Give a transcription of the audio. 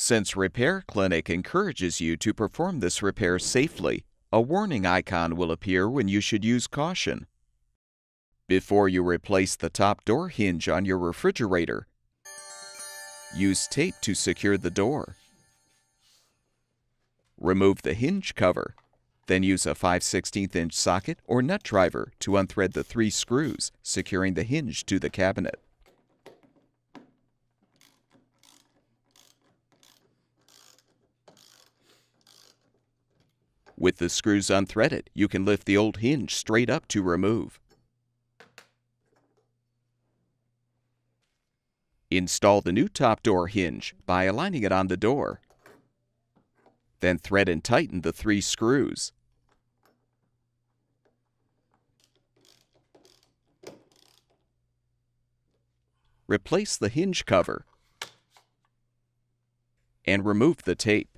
Since Repair Clinic encourages you to perform this repair safely, a warning icon will appear when you should use caution. Before you replace the top door hinge on your refrigerator, use tape to secure the door. Remove the hinge cover, then use a 5/16" socket or nut driver to unthread the 3 screws securing the hinge to the cabinet. With the screws unthreaded, you can lift the old hinge straight up to remove. Install the new top door hinge by aligning it on the door. Then thread and tighten the 3 screws. Replace the hinge cover and remove the tape.